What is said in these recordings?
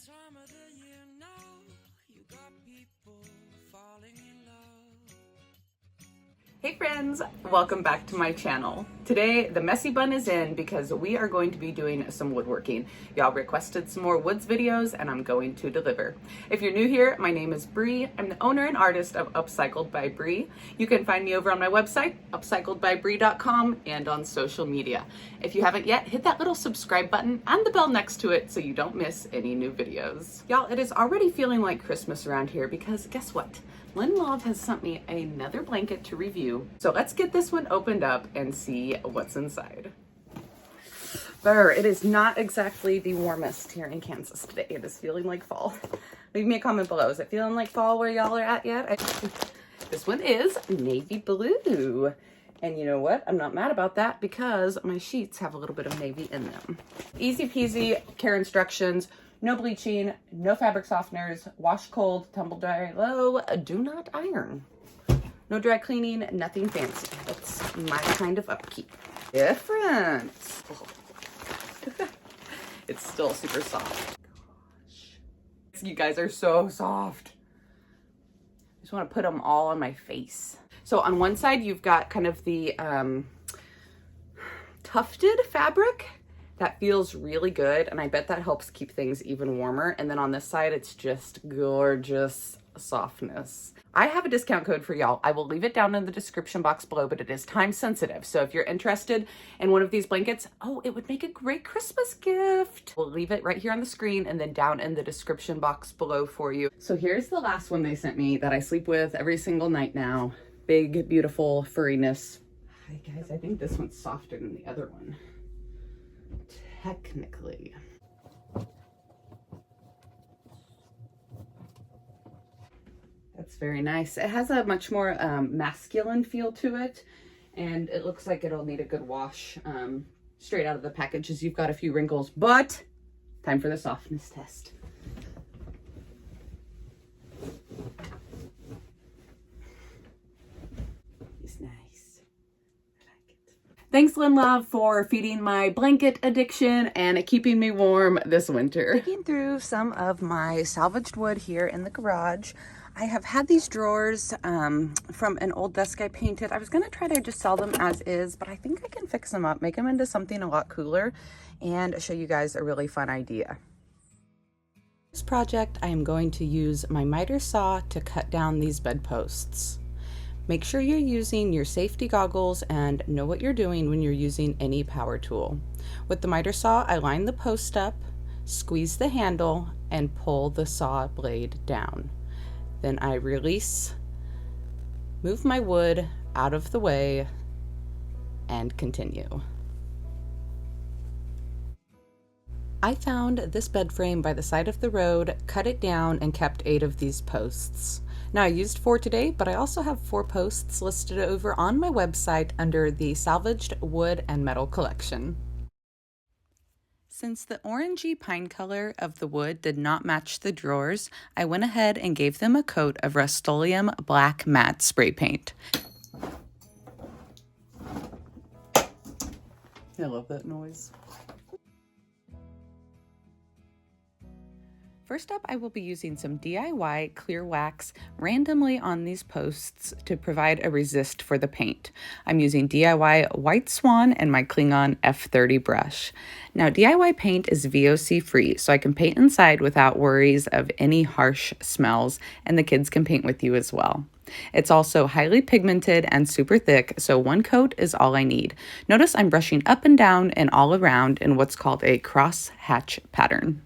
time of the year now, you got people falling in love. Hey friends, welcome back to my channel. Today, the messy bun is in because we are going to be doing some woodworking. Y'all requested some more woods videos and I'm going to deliver. If you're new here, my name is Bri. I'm the owner and artist of Upcycled by Bri. You can find me over on my website, upcycledbybri.com, and on social media. If you haven't yet, hit that little subscribe button and the bell next to it so you don't miss any new videos. Y'all, it is already feeling like Christmas around here because guess what? Lynn Love has sent me another blanket to review. So let's get this one opened up and see what's inside. Brr, it is not exactly the warmest here in Kansas today. It is feeling like fall. Leave me a comment below. Is it feeling like fall where y'all are at yet? This one is navy blue. And you know what? I'm not mad about that because my sheets have a little bit of navy in them. Easy peasy care instructions. No bleaching, no fabric softeners, wash cold, tumble dry low, do not iron. No dry cleaning, nothing fancy. That's my kind of upkeep. Different. It's still super soft. Gosh. You guys are so soft. I just want to put them all on my face. So on one side, you've got kind of the tufted fabric. That feels really good, and I bet that helps keep things even warmer. And then on this side, it's just gorgeous softness. I have a discount code for y'all. I will leave it down in the description box below, but it is time sensitive. So if you're interested in one of these blankets, oh, it would make a great Christmas gift. We'll leave it right here on the screen and then down in the description box below for you. So here's the last one they sent me that I sleep with every single night now. Big, beautiful furriness. Hi guys, I think this one's softer than the other one. Technically. That's very nice. It has a much more masculine feel to it, and it looks like it'll need a good wash straight out of the package as you've got a few wrinkles, but time for the softness test. He's nice. Thanks, Lynn Love, for feeding my blanket addiction and keeping me warm this winter. Digging through some of my salvaged wood here in the garage, I have had these drawers from an old desk I painted. I was going to try to just sell them as is, but I think I can fix them up, make them into something a lot cooler, and show you guys a really fun idea. For this project, I am going to use my miter saw to cut down these bedposts. Make sure you're using your safety goggles and know what you're doing when you're using any power tool. With the miter saw, I line the post up, squeeze the handle, and pull the saw blade down. Then I release, move my wood out of the way, and continue. I found this bed frame by the side of the road, cut it down, and kept 8 of these posts. Now I used 4 today, but I also have 4 posts listed over on my website under the Salvaged Wood and Metal collection. Since the orangey pine color of the wood did not match the drawers, I went ahead and gave them a coat of Rust-Oleum Black Matte Spray Paint. I love that noise. First up, I will be using some DIY clear wax randomly on these posts to provide a resist for the paint. I'm using DIY White Swan and my Klingon F30 brush. Now, DIY paint is VOC free, so I can paint inside without worries of any harsh smells, and the kids can paint with you as well. It's also highly pigmented and super thick, so 1 coat is all I need. Notice I'm brushing up and down and all around in what's called a cross hatch pattern.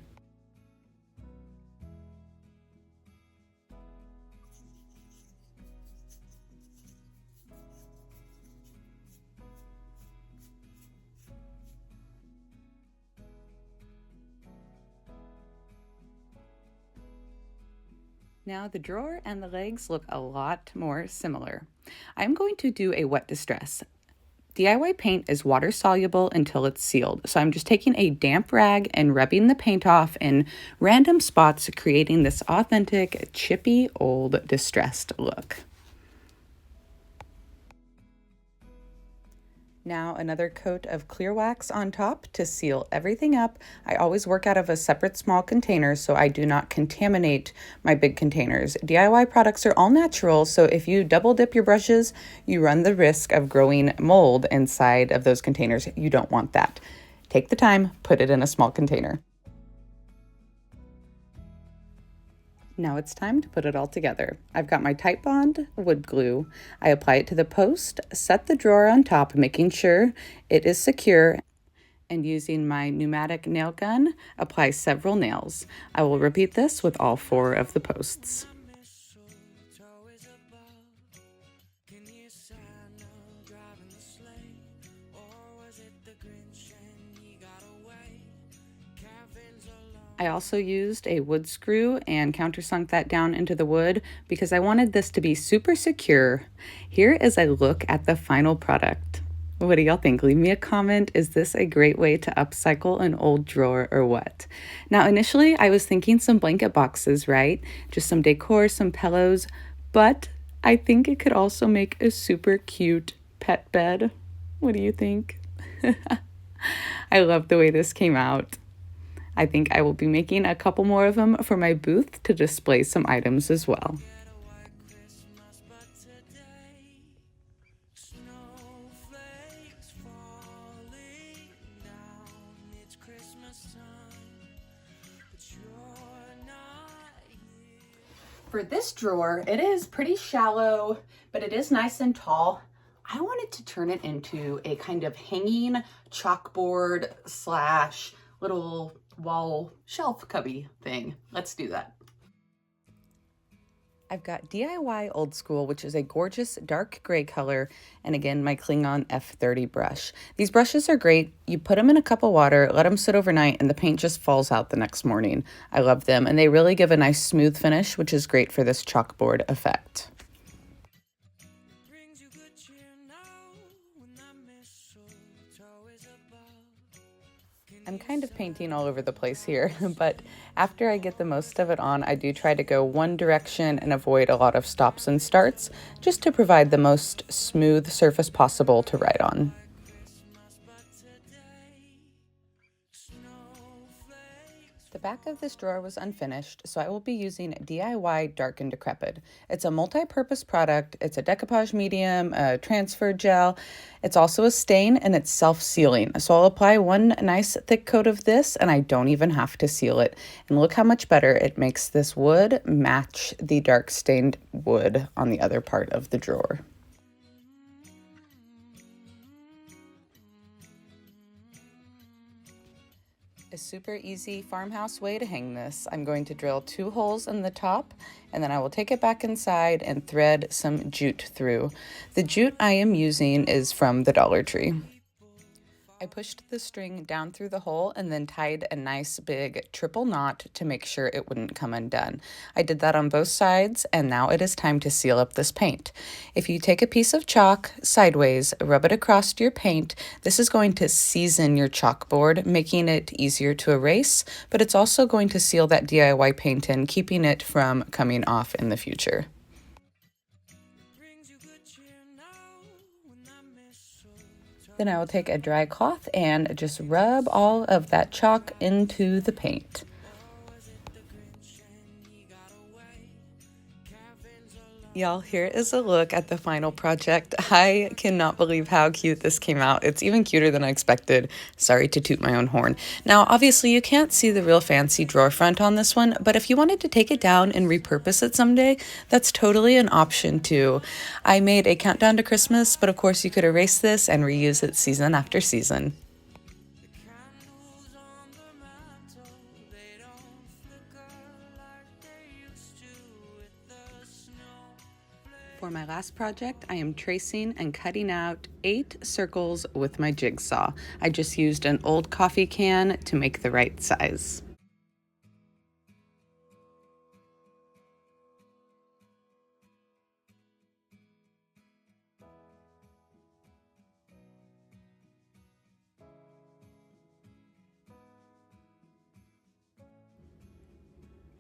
Now the drawer and the legs look a lot more similar. I'm going to do a wet distress. DIY paint is water soluble until it's sealed, so I'm just taking a damp rag and rubbing the paint off in random spots, creating this authentic, chippy, old, distressed look. Now another coat of clear wax on top to seal everything up. I always work out of a separate small container so I do not contaminate my big containers. DIY products are all natural, so if you double dip your brushes, you run the risk of growing mold inside of those containers. You don't want that. Take the time, put it in a small container. Now it's time to put it all together. I've got my Titebond wood glue. I apply it to the post, set the drawer on top, making sure it is secure, and using my pneumatic nail gun, apply several nails. I will repeat this with all 4 of the posts. I also used a wood screw and countersunk that down into the wood because I wanted this to be super secure. Here is a look at the final product. What do y'all think? Leave me a comment. Is this a great way to upcycle an old drawer or what? Now, initially I was thinking some blanket boxes, right? Just some decor, some pillows, but I think it could also make a super cute pet bed. What do you think? I love the way this came out. I think I will be making a couple more of them for my booth to display some items as well. For this drawer, it is pretty shallow, but it is nice and tall. I wanted to turn it into a kind of hanging chalkboard slash little wall shelf cubby thing. Let's do that. I've got DIY Old School, which is a gorgeous dark gray color, and again, my Klingon F30 brush. These brushes are great. You put them in a cup of water, let them sit overnight, and the paint just falls out the next morning. I love them, and they really give a nice smooth finish, which is great for this chalkboard effect. I'm kind of painting all over the place here, but after I get the most of it on, I do try to go one direction and avoid a lot of stops and starts, just to provide the most smooth surface possible to write on. The back of this drawer was unfinished, so I will be using DIY Dark and Decrepit. It's a multi-purpose product. It's a decoupage medium, a transfer gel. It's also a stain, and it's self-sealing. So I'll apply one nice thick coat of this, and I don't even have to seal it. And look how much better it makes this wood match the dark stained wood on the other part of the drawer. A super easy farmhouse way to hang this. I'm going to drill 2 holes in the top, and then I will take it back inside and thread some jute through. The jute I am using is from the Dollar Tree. I pushed the string down through the hole and then tied a nice big triple knot to make sure it wouldn't come undone. I did that on both sides, and now it is time to seal up this paint. If you take a piece of chalk sideways, rub it across your paint, this is going to season your chalkboard, making it easier to erase, but it's also going to seal that DIY paint in, keeping it from coming off in the future. Then I will take a dry cloth and just rub all of that chalk into the paint. Y'all, here is a look at the final project. I cannot believe how cute this came out. It's even cuter than I expected. Sorry to toot my own horn. Now, obviously, you can't see the real fancy drawer front on this one, but if you wanted to take it down and repurpose it someday, that's totally an option too. I made a countdown to Christmas, but of course you could erase this and reuse it season after season. For my last project, I am tracing and cutting out 8 circles with my jigsaw. I just used an old coffee can to make the right size.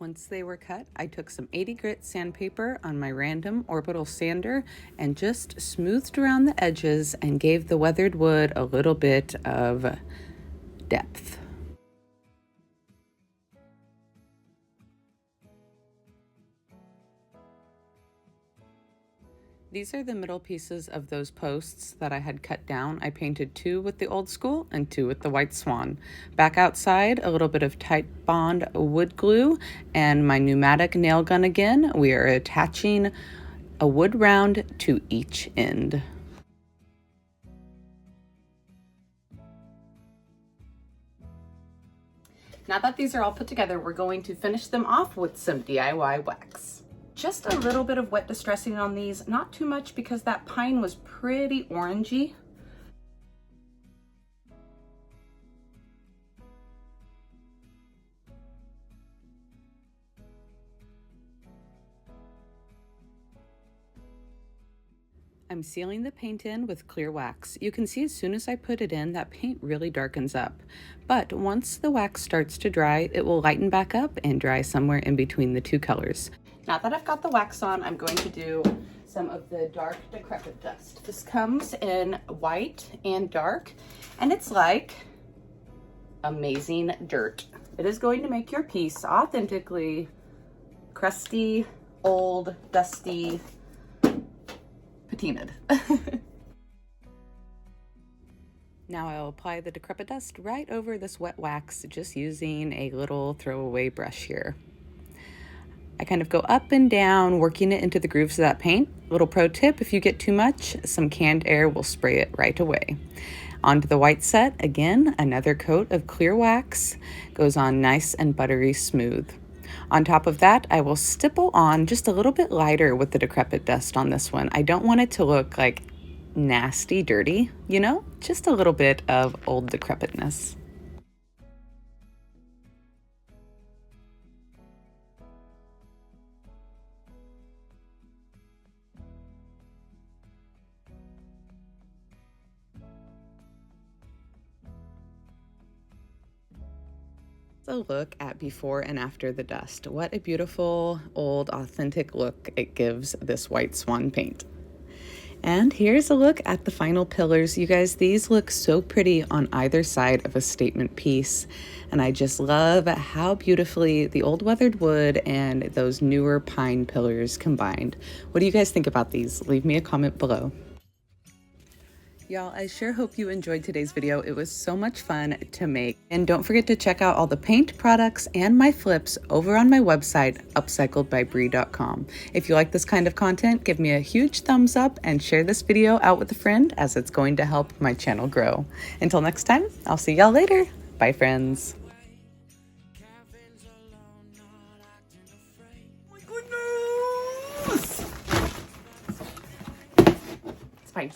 Once they were cut, I took some 80 grit sandpaper on my random orbital sander and just smoothed around the edges and gave the weathered wood a little bit of depth. These are the middle pieces of those posts that I had cut down. I painted 2 with the old school and 2 with the white swan. Back outside, a little bit of Titebond wood glue and my pneumatic nail gun again. We are attaching a wood round to each end. Now that these are all put together, we're going to finish them off with some DIY wax. Just a little bit of wet distressing on these, not too much because that pine was pretty orangey. I'm sealing the paint in with clear wax. You can see as soon as I put it in, that paint really darkens up. But once the wax starts to dry, it will lighten back up and dry somewhere in between the 2 colors. Now that I've got the wax on, I'm going to do some of the dark decrepit dust. This comes in white and dark, and it's like amazing dirt. It is going to make your piece authentically crusty, old, dusty, patinaed. Now I'll apply the decrepit dust right over this wet wax, just using a little throwaway brush here. I kind of go up and down, working it into the grooves of that paint. Little pro tip, if you get too much, some canned air will spray it right away. Onto the white set, again, another coat of clear wax, goes on nice and buttery smooth. On top of that, I will stipple on just a little bit lighter with the decrepit dust on this one. I don't want it to look like nasty, dirty, you know, just a little bit of old decrepitness. A look at before and after the dust. What a beautiful, old, authentic look it gives this white swan paint. And here's a look at the final pillars. You guys, these look so pretty on either side of a statement piece. And I just love how beautifully the old weathered wood and those newer pine pillars combined. What do you guys think about these? Leave me a comment below. Y'all, I sure hope you enjoyed today's video. It was so much fun to make. And don't forget to check out all the paint products and my flips over on my website, upcycledbybri.com. If you like this kind of content, give me a huge thumbs up and share this video out with a friend, as it's going to help my channel grow. Until next time, I'll see y'all later. Bye, friends. It's fine.